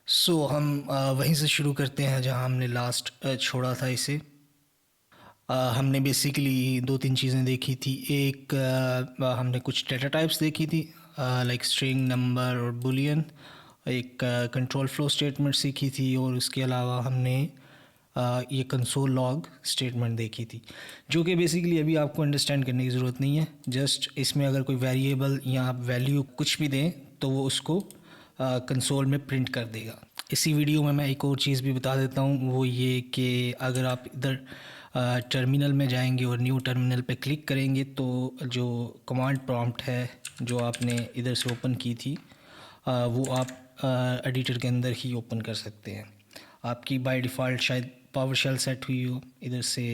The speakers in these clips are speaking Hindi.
हम वहीं से शुरू करते हैं जहाँ हमने लास्ट छोड़ा था इसे। हमने बेसिकली दो तीन चीज़ें देखी थी। एक हमने कुछ डेटा टाइप्स देखी थी, लाइक स्ट्रिंग, नंबर और बुलियन। एक कंट्रोल फ्लो स्टेटमेंट सीखी थी, और उसके अलावा हमने ये कंसोल लॉग स्टेटमेंट देखी थी, जो कि बेसिकली अभी आपको अंडरस्टैंड करने की ज़रूरत नहीं है। जस्ट इसमें अगर कोई वेरिएबल या आप वैल्यू कुछ भी दें तो वो उसको कंसोल में प्रिंट कर देगा। इसी वीडियो में मैं एक और चीज़ भी बता देता हूँ, वो ये कि अगर आप इधर टर्मिनल में जाएंगे और न्यू टर्मिनल पे क्लिक करेंगे तो जो कमांड प्रॉम्प्ट है जो आपने इधर से ओपन की थी, वो आप एडिटर के अंदर ही ओपन कर सकते हैं। आपकी बाय डिफ़ॉल्ट शायद पावर शेल सेट हुई हो इधर से।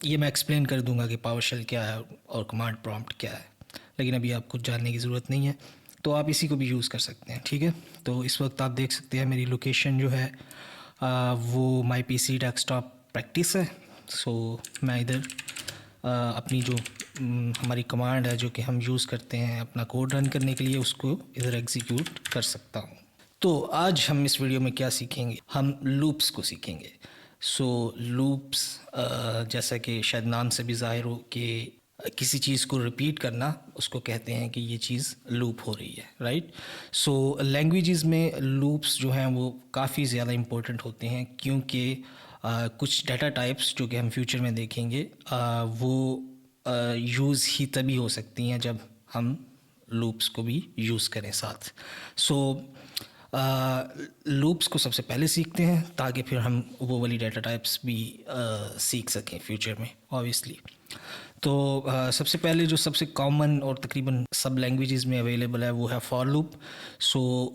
ये मैं एक्सप्लेन कर दूंगा कि पावर शेल क्या है और कमांड प्रॉम्प्ट क्या है, लेकिन अभी आपको जानने की ज़रूरत नहीं है, तो आप इसी को भी यूज़ कर सकते हैं। ठीक है, तो इस वक्त आप देख सकते हैं मेरी लोकेशन जो है वो माई पीसी डेस्कटॉप प्रैक्टिस है। मैं इधर अपनी जो हमारी कमांड है जो कि हम यूज़ करते हैं अपना कोड रन करने के लिए, उसको इधर एग्जीक्यूट कर सकता हूँ। तो आज हम इस वीडियो में क्या सीखेंगे, हम लूप्स को सीखेंगे। लूप्स, जैसा कि शायद नाम से भी ज़ाहिर हो कि किसी चीज़ को रिपीट करना, उसको कहते हैं कि ये चीज़ लूप हो रही है, राइट। लैंग्वेजेस में लूप्स जो हैं वो काफ़ी ज़्यादा इम्पोर्टेंट होते हैं, क्योंकि कुछ डाटा टाइप्स जो कि हम फ्यूचर में देखेंगे वो यूज़ ही तभी हो सकती हैं जब हम लूप्स को भी यूज़ करें साथ। लूप्स को सबसे पहले सीखते हैं ताकि फिर हम वो वाली डाटा टाइप्स भी सीख सकें फ्यूचर में, ऑब्वियसली। सबसे पहले जो सबसे कॉमन और तकरीबन सब लैंग्वेजेस में अवेलेबल है वो है फॉर लूप।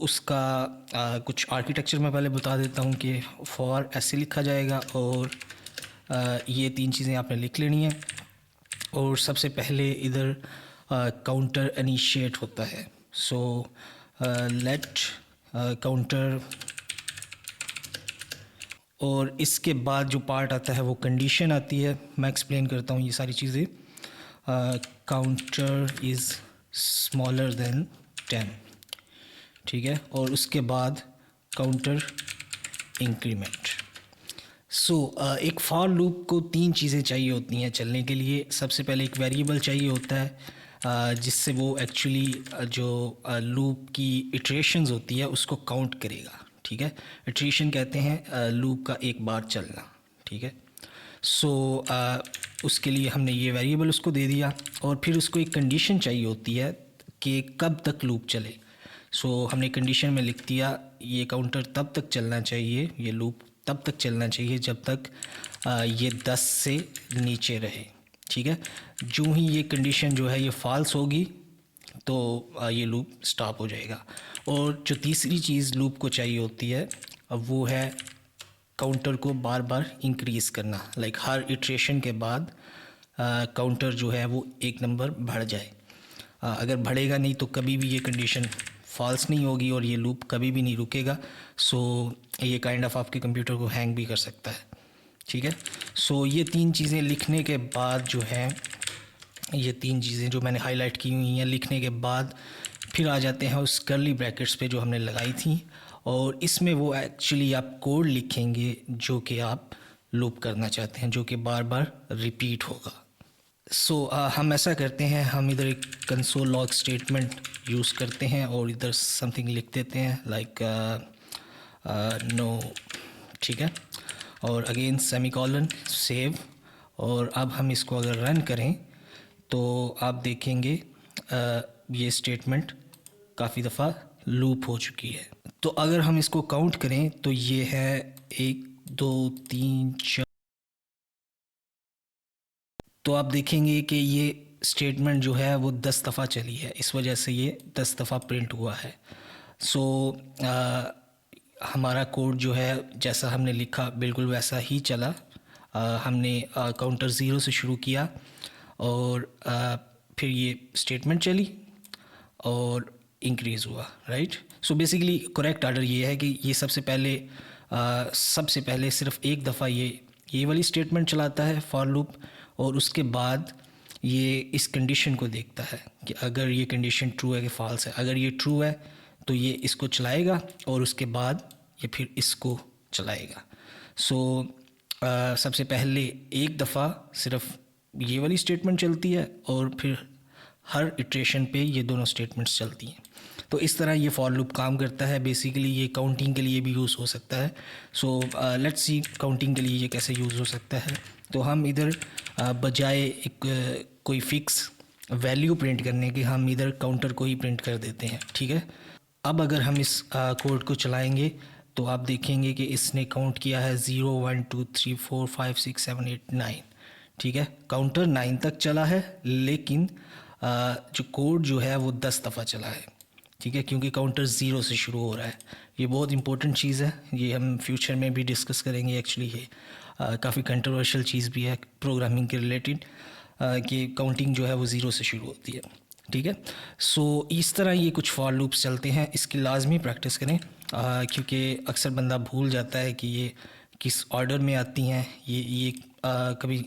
उसका कुछ आर्किटेक्चर मैं पहले बता देता हूँ कि फॉर ऐसे लिखा जाएगा, और ये तीन चीज़ें आपने लिख लेनी है। और सबसे पहले इधर काउंटर इनिशिएट होता है। लेट काउंटर, और इसके बाद जो पार्ट आता है वो कंडीशन आती है। मैं एक्सप्लेन करता हूँ ये सारी चीज़ें। काउंटर इज़ स्मॉलर देन 10, ठीक है, और उसके बाद काउंटर इंक्रीमेंट। एक फॉर लूप को तीन चीज़ें चाहिए होती हैं चलने के लिए। सबसे पहले एक वेरिएबल चाहिए होता है जिससे वो एक्चुअली जो लूप की इटरेशंस होती है उसको काउंट करेगा, ठीक है। इटरेशन कहते हैं लूप का एक बार चलना, ठीक है। उसके लिए हमने ये वेरिएबल उसको दे दिया, और फिर उसको एक कंडीशन चाहिए होती है कि कब तक लूप चले। हमने कंडीशन में लिख दिया ये काउंटर तब तक चलना चाहिए, ये लूप तब तक चलना चाहिए जब तक ये 10 से नीचे रहे, ठीक है। जो ही ये कंडीशन जो है ये फॉल्स होगी तो ये लूप स्टॉप हो जाएगा। और जो तीसरी चीज़ लूप को चाहिए होती है अब वो है काउंटर को बार बार इंक्रीज़ करना, लाइक हर इटरेशन के बाद काउंटर जो है वो एक नंबर बढ़ जाए। अगर बढ़ेगा नहीं तो कभी भी ये कंडीशन फॉल्स नहीं होगी और ये लूप कभी भी नहीं रुकेगा। ये काइंड ऑफ आपके कंप्यूटर को हैंग भी कर सकता है, ठीक है। ये तीन चीज़ें लिखने के बाद जो है, ये तीन चीज़ें जो मैंने हाईलाइट की हुई हैं लिखने के बाद, फिर आ जाते हैं उस कर्ली ब्रैकेट्स पे जो हमने लगाई थी, और इसमें वो एक्चुअली आप कोड लिखेंगे जो कि आप लूप करना चाहते हैं, जो कि बार बार रिपीट होगा। हम ऐसा करते हैं, हम इधर एक कंसोल लॉग स्टेटमेंट यूज़ करते हैं और इधर समथिंग लिख देते हैं लाइक नो, ठीक है, और अगेन सेमीकोलन, सेव। और अब हम इसको अगर रन करें तो आप देखेंगे ये स्टेटमेंट काफ़ी दफ़ा लूप हो चुकी है। तो अगर हम इसको काउंट करें तो ये है 1 2 3 4। तो आप देखेंगे कि ये स्टेटमेंट जो है वो 10 दफ़ा चली है, इस वजह से ये 10 दफ़ा प्रिंट हुआ है। हमारा कोड जो है जैसा हमने लिखा बिल्कुल वैसा ही चला। हमने काउंटर 0 से शुरू किया और फिर ये स्टेटमेंट चली और इंक्रीज़ हुआ, राइट। बेसिकली करेक्ट आर्डर ये है कि ये सबसे पहले सिर्फ एक दफ़ा ये वाली स्टेटमेंट चलाता है फॉर लूप, और उसके बाद ये इस कंडीशन को देखता है कि अगर ये कंडीशन ट्रू है कि फॉल्स है। अगर ये ट्रू है तो ये इसको चलाएगा और उसके बाद ये फिर इसको चलाएगा। सो सबसे पहले एक दफ़ा सिर्फ ये वाली स्टेटमेंट चलती है और फिर हर इटरेशन पे ये दोनों स्टेटमेंट्स चलती हैं। तो इस तरह ये फॉर लूप काम करता है। बेसिकली ये काउंटिंग के लिए भी यूज़ हो सकता है। सो लेट्स सी काउंटिंग के लिए ये कैसे यूज़ हो सकता है। तो हम इधर बजाय एक कोई फिक्स वैल्यू प्रिंट करने के हम इधर काउंटर को ही प्रिंट कर देते हैं, ठीक है। अब अगर हम इस कोड को चलाएंगे तो आप देखेंगे कि इसने काउंट किया है 0 1 2 3 4 5 6 7 8 9, ठीक है। काउंटर 9 तक चला है, लेकिन जो कोड जो है वो 10 दफ़ा चला है, ठीक है, क्योंकि काउंटर 0 से शुरू हो रहा है। ये बहुत इंपॉर्टेंट चीज़ है, ये हम फ्यूचर में भी डिस्कस करेंगे। एक्चुअली ये काफ़ी कंट्रोवर्शियल चीज़ भी है प्रोग्रामिंग के रिलेटेड, कि काउंटिंग जो है वो 0 से शुरू होती है, ठीक है। सो इस तरह ये कुछ फॉर लूप्स चलते हैं। इसकी लाजमी प्रैक्टिस करें, क्योंकि अक्सर बंदा भूल जाता है कि ये किस ऑर्डर में आती हैं। ये कभी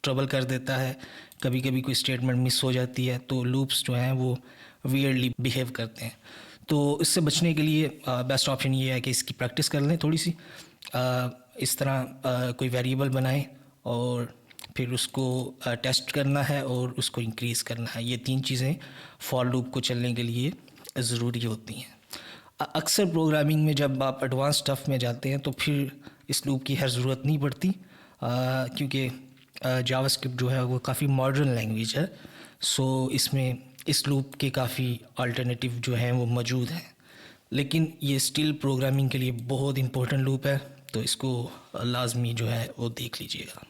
ट्रबल कर देता है, कभी कभी कोई स्टेटमेंट मिस हो जाती है, तो लूप्स जो हैं वो वियर्डली बिहेव करते हैं। तो इससे बचने के लिए बेस्ट ऑप्शन ये है कि इसकी प्रैक्टिस कर लें थोड़ी सी। इस तरह कोई वेरिएबल बनाएं और फिर उसको टेस्ट करना है और उसको इंक्रीज़ करना है। ये 3 चीज़ें फॉर लूप को चलने के लिए ज़रूरी होती हैं। अक्सर प्रोग्रामिंग में जब आप एडवांस स्टफ़ में जाते हैं तो फिर इस लूप की हर ज़रूरत नहीं पड़ती, क्योंकि जावास्क्रिप्ट जो है वो काफ़ी मॉडर्न लैंग्वेज है। सो इसमें इस लूप के काफ़ी अल्टरनेटिव जो हैं वो मौजूद हैं, लेकिन ये स्टिल प्रोग्रामिंग के लिए बहुत इंपॉर्टेंट लूप है, तो इसको लाजमी जो है वो देख लीजिएगा।